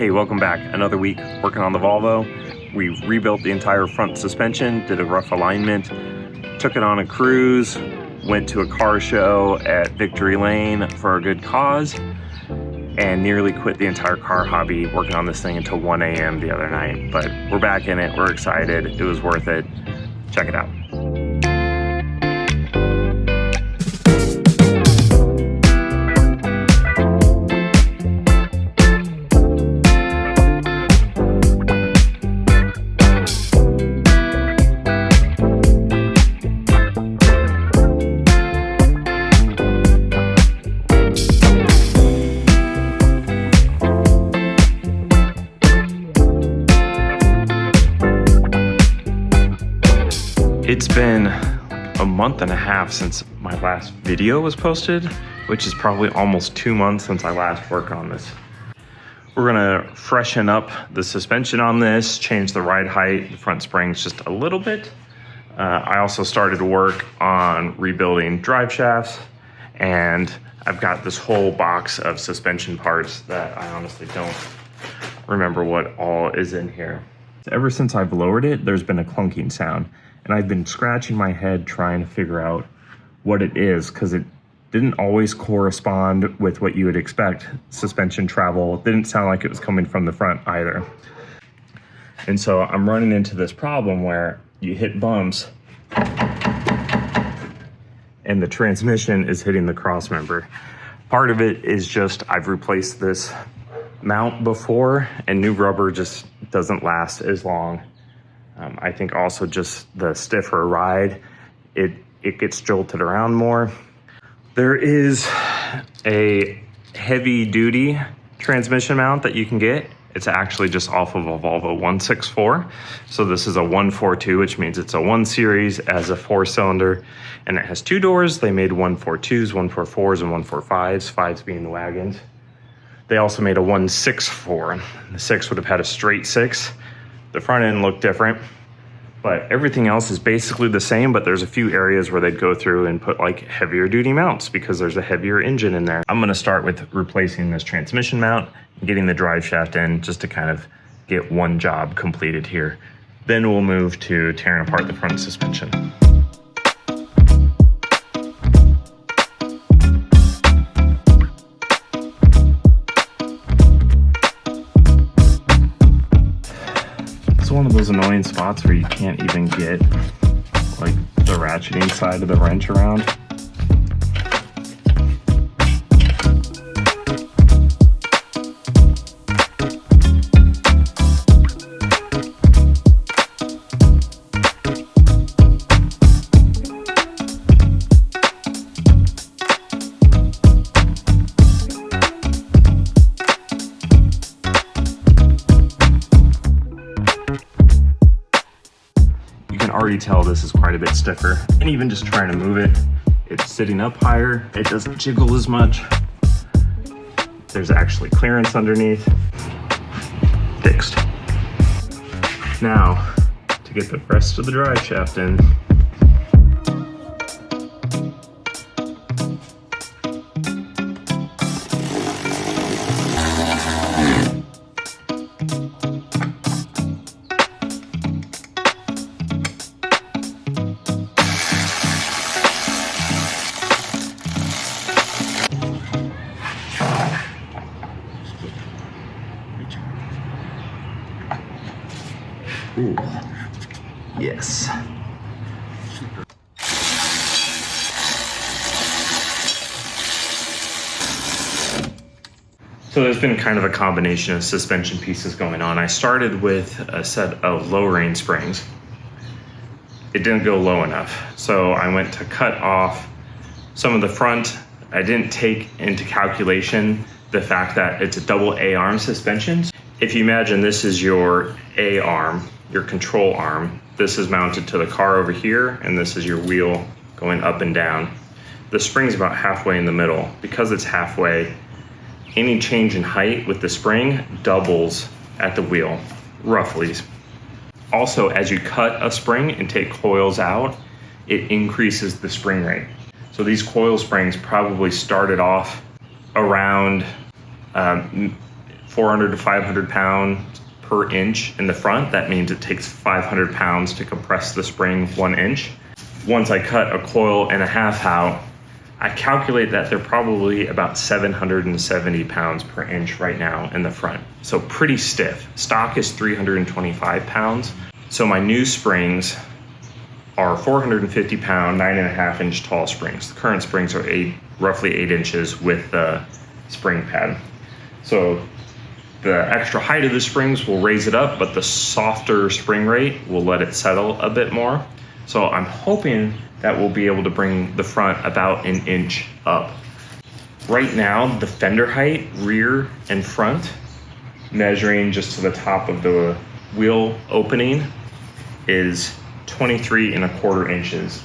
Hey, welcome back. Another week working on the Volvo. We rebuilt the entire front suspension, did a rough alignment, took it on a cruise, went to a car show at Victory Lane for a good cause, and nearly quit the entire car hobby working on this thing until 1 a.m. the other night. But we're back in it, we're excited, it was worth it. Check it out. It's been a month and a half since my last video was posted, which is probably almost 2 months since I last worked on this. We're gonna freshen up the suspension on this, change the ride height, the front springs just a little bit. I also started work on rebuilding drive shafts, and I've got this whole box of suspension parts that I honestly don't remember what all is in here. Ever since I've lowered it, there's been a clunking sound. And I've been scratching my head trying to figure out what it is, because it didn't always correspond with what you would expect. Suspension travel didn't sound like it was coming from the front either. And so I'm running into this problem where you hit bumps and the transmission is hitting the cross member. Part of it is just I've replaced this mount before, and new rubber just doesn't last as long. I think also just the stiffer ride, it gets jolted around more. There is a heavy duty transmission mount that you can get. It's actually just off of a Volvo 164. So this is a 142, which means it's a 1 series as a 4-cylinder, and it has 2 doors. They made 142s, 144s, and 145s, 5s being the wagons. They also made a 164. The 6 would have had a straight 6. The front end looked different, but everything else is basically the same, but there's a few areas where they'd go through and put like heavier duty mounts because there's a heavier engine in there. I'm gonna start with replacing this transmission mount and getting the drive shaft in just to kind of get one job completed here. Then we'll move to tearing apart the front suspension. One of those annoying spots where you can't even get like the ratcheting side of the wrench around. Already tell this is quite a bit stiffer, and even just trying to move it, it's sitting up higher, it doesn't jiggle as much. There's actually clearance underneath. Fixed. Now to get the rest of the drive shaft in. Ooh, yes. So there's been kind of a combination of suspension pieces going on. I started with a set of lowering springs. It didn't go low enough, so I went to cut off some of the front. I didn't take into calculation the fact that it's a double A-arm suspension. If you imagine this is your A-arm, your control arm, this is mounted to the car over here, and this is your wheel going up and down. The spring's about halfway in the middle. Because it's halfway, any change in height with the spring doubles at the wheel, roughly. Also, as you cut a spring and take coils out, it increases the spring rate. So these coil springs probably started off around 400 to 500 pounds per inch in the front. That means it takes 500 pounds to compress the spring 1 inch. Once I cut a coil and a half out, I calculate that they're probably about 770 pounds per inch right now in the front. So pretty stiff. Stock is 325 pounds. So my new springs are 450 pound, 9.5 inch tall springs. The current springs are roughly 8 inches with the spring pad. So the extra height of the springs will raise it up, but the softer spring rate will let it settle a bit more. So I'm hoping that we'll be able to bring the front about 1 inch up. Right now, the fender height, rear and front, measuring just to the top of the wheel opening, is 23.25 inches.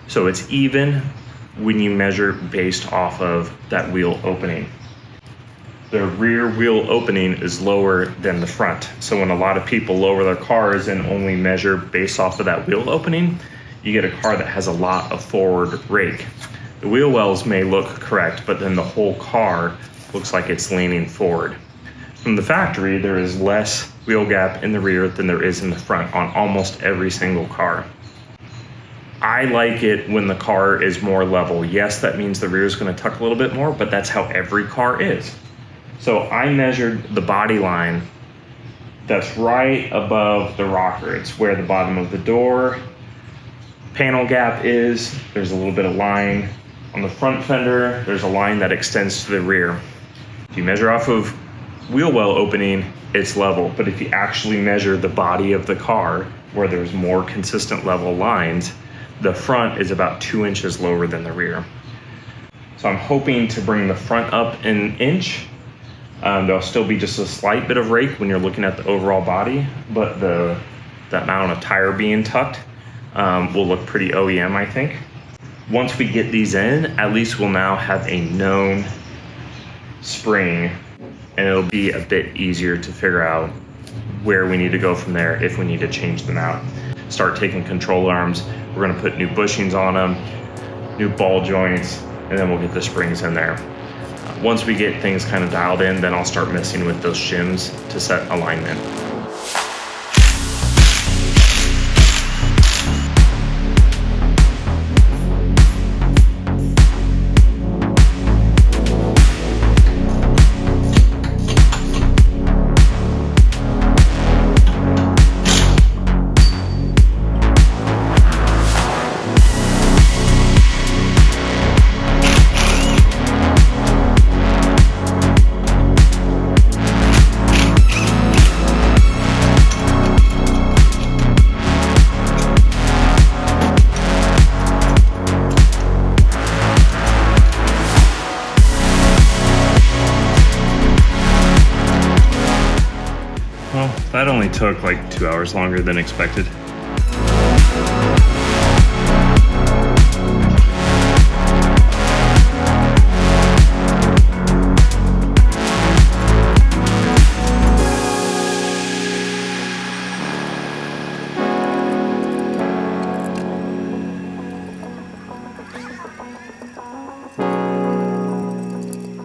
So it's even when you measure based off of that wheel opening. The rear wheel opening is lower than the front. So when a lot of people lower their cars and only measure based off of that wheel opening, you get a car that has a lot of forward rake. The wheel wells may look correct, but then the whole car looks like it's leaning forward. From the factory, there is less wheel gap in the rear than there is in the front on almost every single car. I like it when the car is more level. Yes, that means the rear is going to tuck a little bit more, but that's how every car is. So I measured the body line that's right above the rocker. It's where the bottom of the door panel gap is. There's a little bit of line on the front fender. There's a line that extends to the rear. If you measure off of wheel well opening, it's level. But if you actually measure the body of the car, where there's more consistent level lines, the front is about 2 inches lower than the rear. So I'm hoping to bring the front up 1 inch. There'll still be just a slight bit of rake when you're looking at the overall body, but the amount of tire being tucked will look pretty OEM, I think. Once we get these in, at least we'll now have a known spring, and it'll be a bit easier to figure out where we need to go from there if we need to change them out. Start taking control arms. We're gonna put new bushings on them, new ball joints, and then we'll get the springs in there. Once we get things kind of dialed in, then I'll start messing with those shims to set alignment. Well, that only took like 2 hours longer than expected.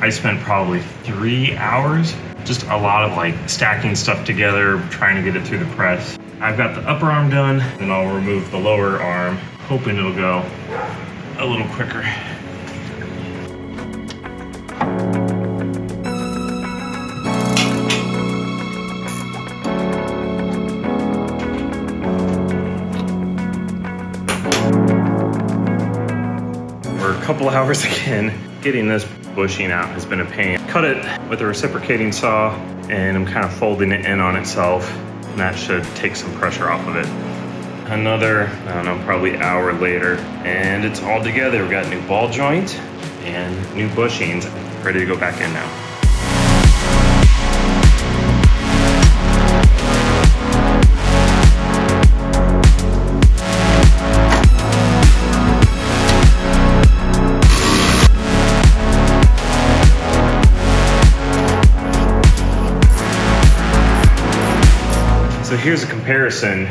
I spent probably 3 hours, just a lot of like stacking stuff together, trying to get it through the press. I've got the upper arm done, and I'll remove the lower arm, hoping it'll go a little quicker. We're a couple hours again. Getting this bushing out has been a pain. Cut it with a reciprocating saw, and I'm kind of folding it in on itself, and that should take some pressure off of it. Another, I don't know, probably hour later, and it's all together. We've got new ball joint and new bushings, ready to go back in now. So here's a comparison,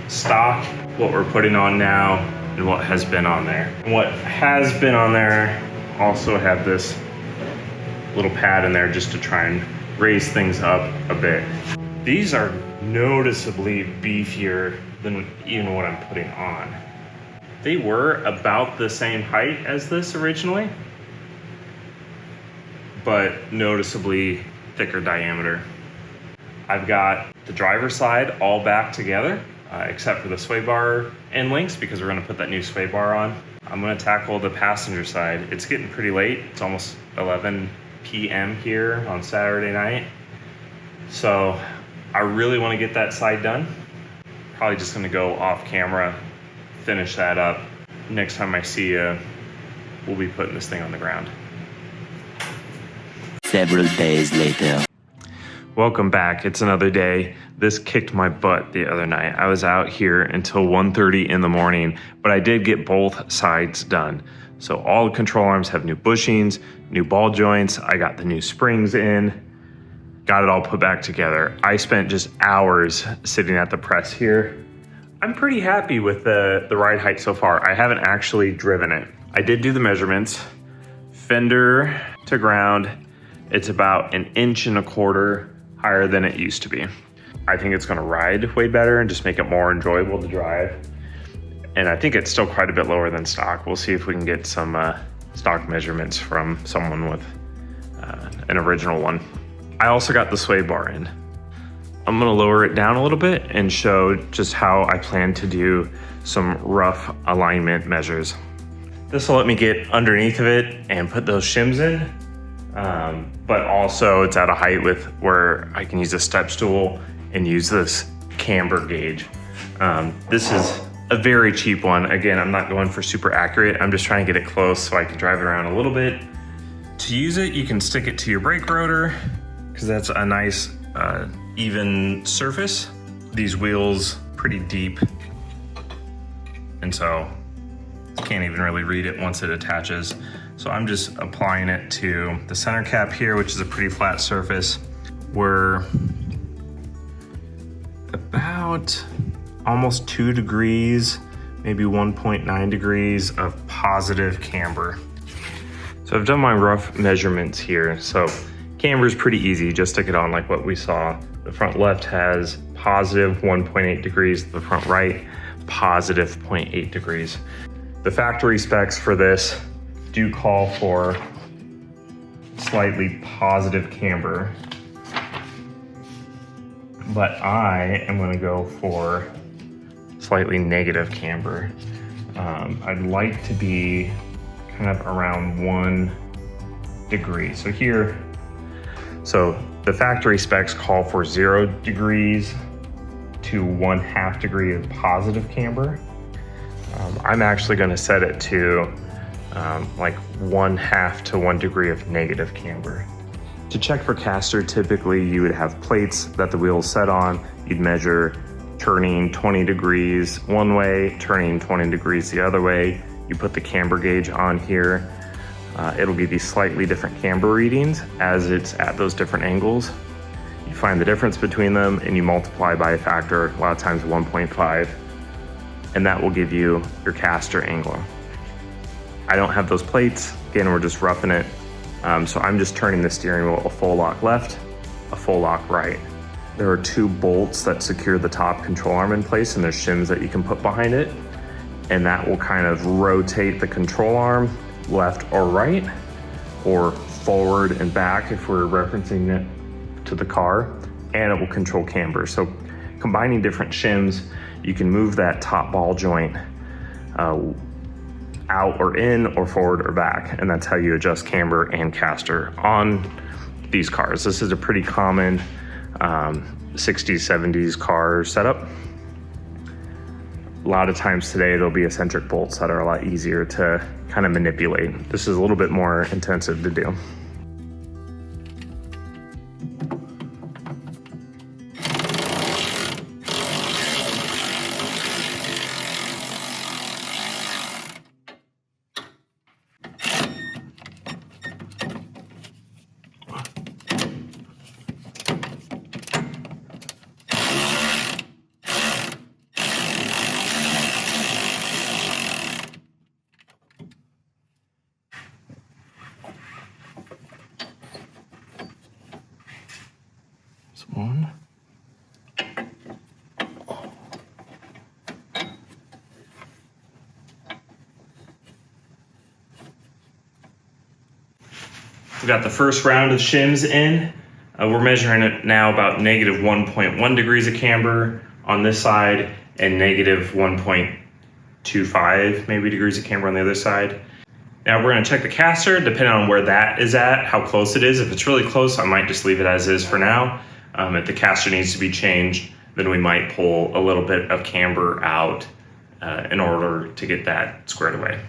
stock, what we're putting on now, and what has been on there. And what has been on there also had this little pad in there just to try and raise things up a bit. These are noticeably beefier than even what I'm putting on. They were about the same height as this originally, but noticeably thicker diameter. I've got the driver's side all back together, except for the sway bar end links, because we're gonna put that new sway bar on. I'm gonna tackle the passenger side. It's getting pretty late. It's almost 11 p.m. here on Saturday night. So I really wanna get that side done. Probably just gonna go off camera, finish that up. Next time I see you, we'll be putting this thing on the ground. Several days later. Welcome back. It's another day. This kicked my butt the other night. I was out here until 1:30 in the morning, but I did get both sides done. So all the control arms have new bushings, new ball joints. I got the new springs in, got it all put back together. I spent just hours sitting at the press here. I'm pretty happy with the ride height so far. I haven't actually driven it. I did do the measurements. Fender to ground, it's about 1.25 inches higher than it used to be. I think it's gonna ride way better and just make it more enjoyable to drive. And I think it's still quite a bit lower than stock. We'll see if we can get some stock measurements from someone with an original one. I also got the sway bar in. I'm gonna lower it down a little bit and show just how I plan to do some rough alignment measures. This will let me get underneath of it and put those shims in. But also it's at a height with where I can use a step stool and use this camber gauge. This is a very cheap one. Again, I'm not going for super accurate. I'm just trying to get it close so I can drive it around a little bit. To use it, you can stick it to your brake rotor because that's a nice even surface. These wheels pretty deep, and so can't even really read it once it attaches. So I'm just applying it to the center cap here, which is a pretty flat surface. We're about almost 2 degrees, maybe 1.9 degrees of positive camber. So I've done my rough measurements here. So camber is pretty easy, just stick it on like what we saw. The front left has positive 1.8 degrees, the front right, positive 0.8 degrees. The factory specs for this do call for slightly positive camber, but I am gonna go for slightly negative camber. I'd like to be kind of around 1 degree. So here, so the factory specs call for 0 degrees to 1/2 degree of positive camber. I'm actually gonna set it to like 1/2 to 1 degree of negative camber. To check for caster, typically you would have plates that the wheels set on. You'd measure turning 20 degrees one way, turning 20 degrees the other way. You put the camber gauge on here. It'll give you slightly different camber readings as it's at those different angles. You find the difference between them and you multiply by a factor, a lot of times 1.5, and that will give you your caster angle. I don't have those plates. Again, we're just roughing it. So I'm just turning the steering wheel a full lock left, a full lock right. There are 2 bolts that secure the top control arm in place, and there's shims that you can put behind it. And that will kind of rotate the control arm left or right, or forward and back if we're referencing it to the car, and it will control camber. So combining different shims, you can move that top ball joint out or in or forward or back, and that's how you adjust camber and caster on these cars. This is a pretty common 60s, 70s car setup. A lot of times today there'll be eccentric bolts that are a lot easier to kind of manipulate. This is a little bit more intensive to do. We got the first round of shims in. We're measuring it now about negative 1.1 degrees of camber on this side and negative 1.25 maybe degrees of camber on the other side. Now we're gonna check the caster depending on where that is at, how close it is. If it's really close, I might just leave it as is for now. If the caster needs to be changed, then we might pull a little bit of camber out in order to get that squared away.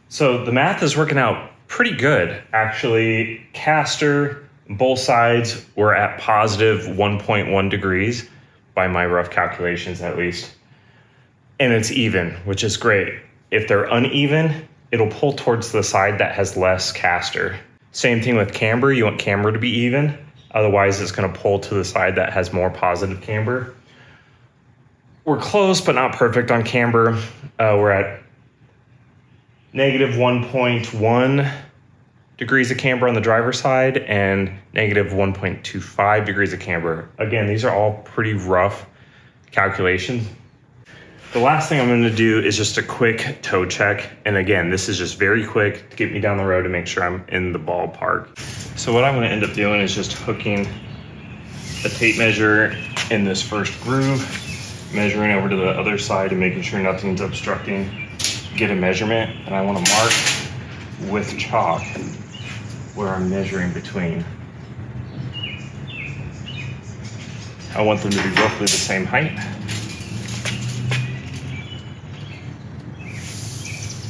So the math is working out pretty good. Actually, caster, both sides were at positive 1.1 degrees by my rough calculations at least. And it's even, which is great. If they're uneven, it'll pull towards the side that has less caster. Same thing with camber, you want camber to be even. Otherwise it's gonna pull to the side that has more positive camber. We're close, but not perfect on camber. We're at negative 1.1 degrees of camber on the driver's side and negative 1.25 degrees of camber. Again, these are all pretty rough calculations. The last thing I'm gonna do is just a quick toe check. And again, this is just very quick to get me down the road to make sure I'm in the ballpark. So what I'm gonna end up doing is just hooking a tape measure in this first groove, measuring over to the other side and making sure nothing's obstructing. Get a measurement, and I want to mark with chalk where I'm measuring between. I want them to be roughly the same height.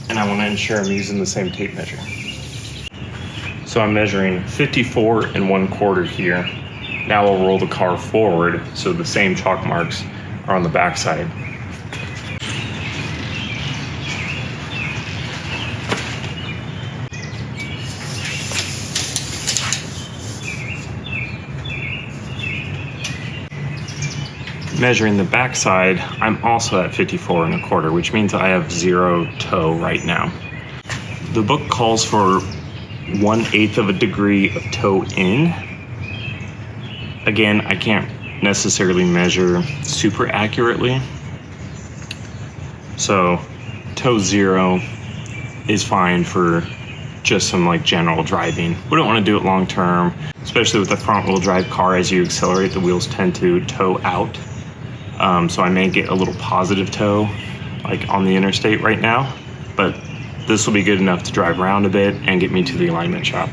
And I want to ensure I'm using the same tape measure. So I'm measuring 54 1/4 here. Now I'll roll the car forward so the same chalk marks are on the back side. Measuring the backside, I'm also at 54 1/4, which means I have 0 toe right now. The book calls for 1/8 of a degree of toe in. Again, I can't necessarily measure super accurately. So toe 0 is fine for just some like general driving. We don't want to do it long term, especially with the front wheel drive car. As you accelerate, the wheels tend to toe out. So I may get a little positive toe like on the interstate right now, but this will be good enough to drive around a bit and get me to the alignment shop.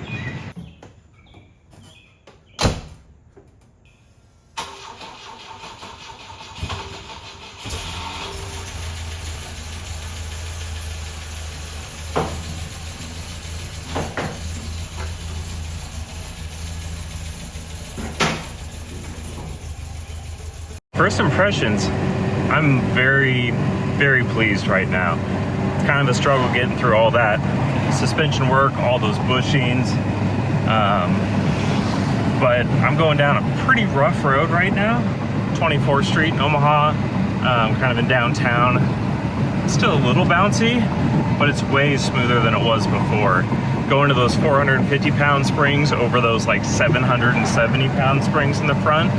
First impressions, I'm very, very pleased right now. It's kind of a struggle getting through all that suspension work, all those bushings. But I'm going down a pretty rough road right now. 24th Street in Omaha, kind of in downtown. It's still a little bouncy, but it's way smoother than it was before. Going to those 450-pound springs over those like 770-pound springs in the front,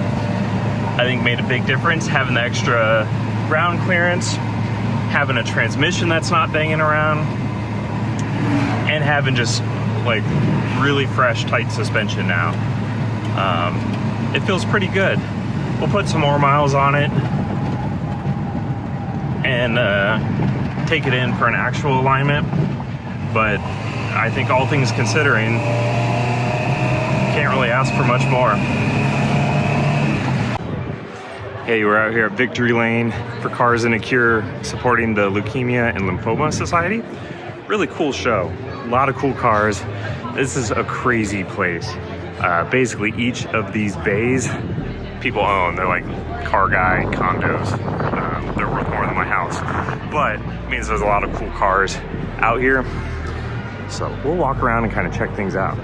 I think made a big difference. Having the extra ground clearance, having a transmission that's not banging around, and having just like really fresh, tight suspension now. It feels pretty good. We'll put some more miles on it and take it in for an actual alignment. But I think all things considering, can't really ask for much more. Hey, we're out here at Victory Lane for Cars in a Cure, supporting the Leukemia and Lymphoma Society. Really cool show, a lot of cool cars. This is a crazy place. Basically each of these bays people own. They're like car guy condos. They're worth more than my house, but it means there's a lot of cool cars out here. So we'll walk around and kind of check things out.